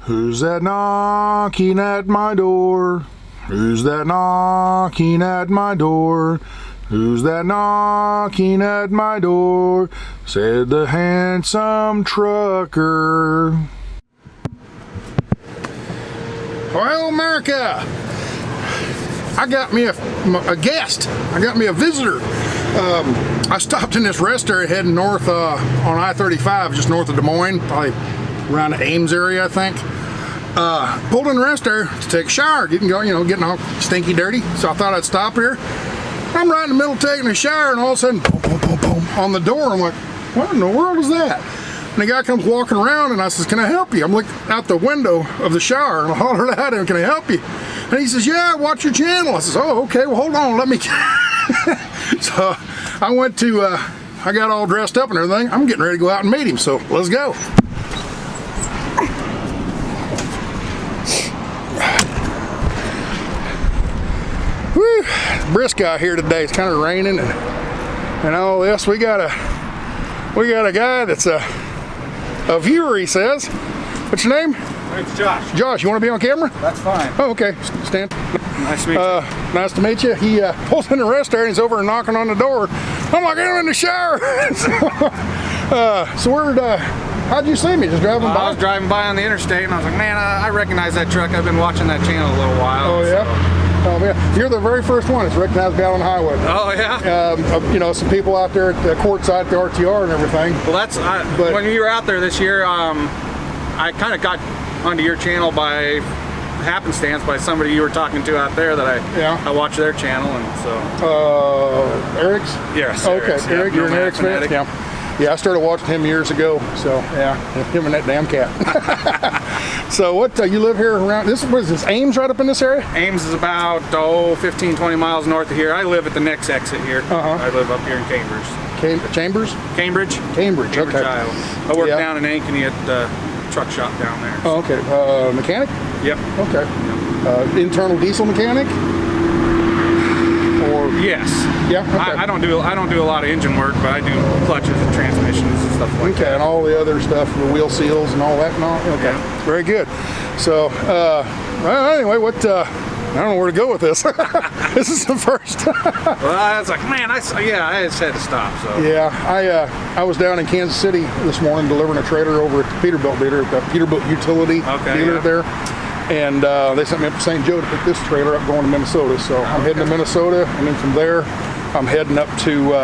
Who's that knocking at my door? Who's that knocking at my door? Who's that knocking at my door? Said the handsome trucker. Well, America, I got me a guest. I got me a visitor. I stopped in this rest area heading north on I-35, just north of Des Moines, probably around the Ames area, I think. Pulled in the rest area to take a shower, getting all stinky dirty. So I thought I'd stop here. I'm right in the middle of taking a shower, and all of a sudden, boom, boom, boom, boom, on the door. I'm like, what in the world is that? And the guy comes walking around, and I says, can I help you? I'm looking out the window of the shower, and I hollered at him, can I help you? And he says, yeah, I watch your channel. I says, oh, okay, well, hold on, let me. So I went to, I got all dressed up and everything. I'm getting ready to go out and meet him, so let's go. Woo, brisk out here today. It's kind of raining and all this. We got a guy that's a viewer, he says. What's your name? My name's Josh. Josh, you want to be on camera? That's fine. Oh, okay. Stand. Nice to meet you. Nice to meet you. He pulls in the rest area and he's over and knocking on the door. I'm like, I'm in the shower. So how'd you see me? Just driving by? I was driving by on the interstate and I was like, man, I recognize that truck. I've been watching that channel a little while. Oh, yeah? So. Oh, yeah. You're the very first one that's recognized out on the highway. Oh, yeah? Some people out there at the courtside at the RTR and everything. Well, when you were out there this year, I kind of got onto your channel by happenstance by somebody you were talking to out there that I watched their channel, and so. Eric's? Yes. Okay, Eric, you're an Eric's fan? Yeah. Yeah, I started watching him years ago, so yeah, him and that damn cat. So what, you live here around, what is this, Ames right up in this area? Ames is about, 15, 20 miles north of here. I live at the next exit here. I live up here in Cambridge. Cambridge, okay. Iowa. I work down in Ankeny at the truck shop down there. Oh, okay. Mechanic? Yep. Okay. Yep. Internal diesel mechanic? Or yes. Yeah. Okay. I don't do a lot of engine work, but I do clutches and transmissions and stuff like that. Okay, and all the other stuff, the wheel seals and all that and all. Okay. Yeah. Very good. So, well, anyway, I don't know where to go with this. This is the first. Well, I was like, man, I just had to stop. So yeah, I was down in Kansas City this morning delivering a trailer over at the Peterbilt dealer, the Peterbilt utility dealer there, and they sent me up to St. Joe to pick this trailer up going to Minnesota. So I'm heading to Minnesota, and then from there I'm heading up to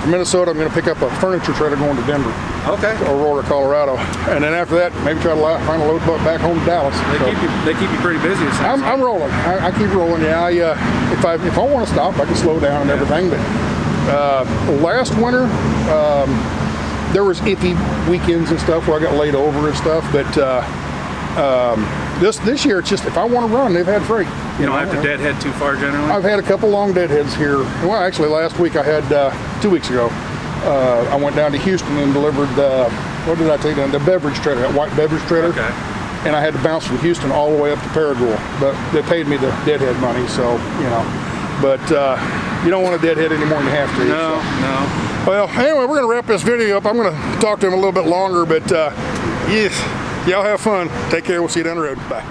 Minnesota. I'm going to pick up a furniture trailer going to Denver. Okay. To Aurora, Colorado, and then after that, maybe try to find a load back home to Dallas. They keep you pretty busy. I'm rolling. I keep rolling. Yeah. If I want to stop, I can slow down and everything. But last winter, there was iffy weekends and stuff where I got laid over and stuff. But this year, it's just if I want to run, they've had freight. You don't have to deadhead too far generally? I've had a couple long deadheads here. Well, actually, last week I had 2 weeks ago. I went down to Houston and delivered what did I take down? The beverage trailer, that white beverage trailer. Okay. And I had to bounce from Houston all the way up to Paragould, but they paid me the deadhead money, so But you don't want to deadhead any more than you have to. No. Well, anyway, we're going to wrap this video up. I'm going to talk to him a little bit longer, but yes, y'all have fun. Take care. We'll see you down the road. Bye.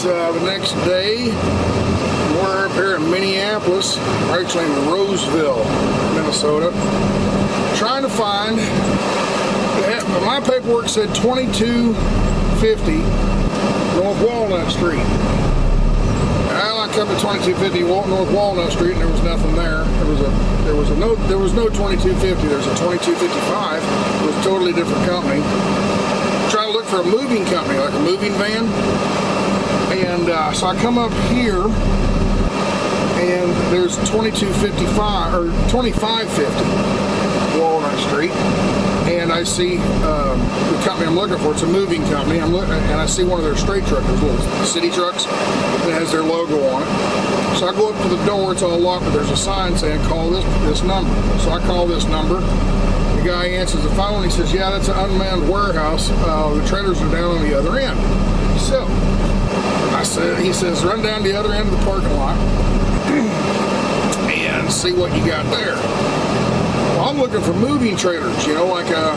It's the next day. We're up here in Minneapolis, we're actually in Roseville, Minnesota, trying to find, my paperwork said 2250 North Walnut Street. Well, I come to 2250 North Walnut Street and there was nothing there. There was no 2250. There's a 2255. It was a totally different company. Trying to look for a moving company, like a moving van. And so I come up here, and there's 2255 or 2550 Walnut Street, and I see the company I'm looking for. It's a moving company. I'm looking, and I see one of their straight trucks, those little city trucks that has their logo on it. So I go up to the door. It's all locked, but there's a sign saying call this number. So I call this number. The guy answers the phone. He says, "Yeah, that's an unmanned warehouse. The trailers are down on the other end." So he says, "Run down the other end of the parking lot and see what you got there." Well, I'm looking for moving trailers, you know, like a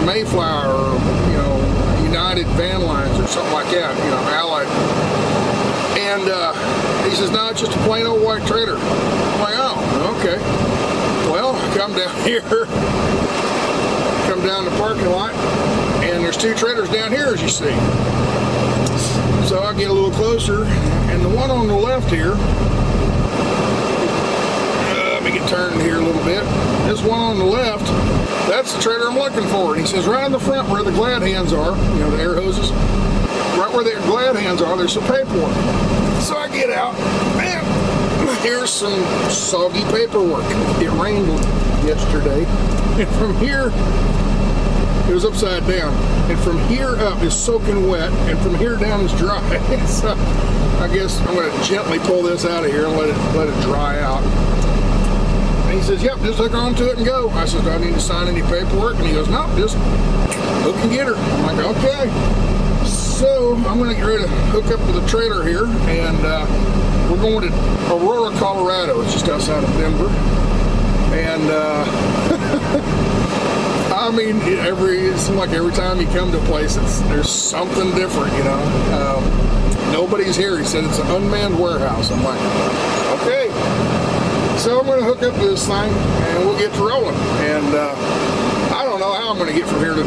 Mayflower or, you know, United Van Lines or something like that, you know, Allied. And he says, "No, it's just a plain old white trailer." I'm like, "Oh, okay." Well, I come down here, come down the parking lot, and there's two trailers down here, as you see. So I get a little closer, and the one on the left here, let me get turned here a little bit. This one on the left, that's the trailer I'm looking for. And he says, right in the front where the glad hands are, you know, the air hoses, right where the glad hands are, there's some paperwork. So I get out, and here's some soggy paperwork. It rained yesterday, and from here, it was upside down, and from here up is soaking wet, and from here down is dry. So I guess I'm going to gently pull this out of here and let it dry out. And he says, "Yep, just hook onto it and go." I said, "Do I need to sign any paperwork?" And he goes, "No, just hook and get her." I'm like, "Okay." So I'm going to get ready to hook up with the trailer here, and we're going to Aurora, Colorado. It's just outside of Denver, and I mean, it seems like every time you come to a place, there's something different, you know. Nobody's here. He said it's an unmanned warehouse. I'm like, okay. So I'm going to hook up to this thing, and we'll get to rolling. And I don't know how I'm going to get from here to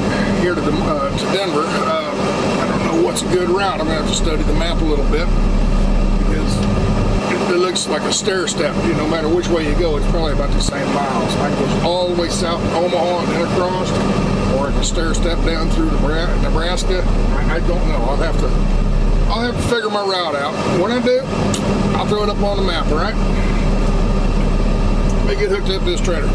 Denver. I don't know what's a good route. I'm going to have to study the map a little bit, because it looks like a stair step. You know, no matter which way you go, it's probably about the same miles. I can go all the way south to Omaha and then across, or I can stair step down through Nebraska. I don't know. I'll have to figure my route out. When I do, I'll throw it up on the map. All right. Let me get hooked up to this trailer.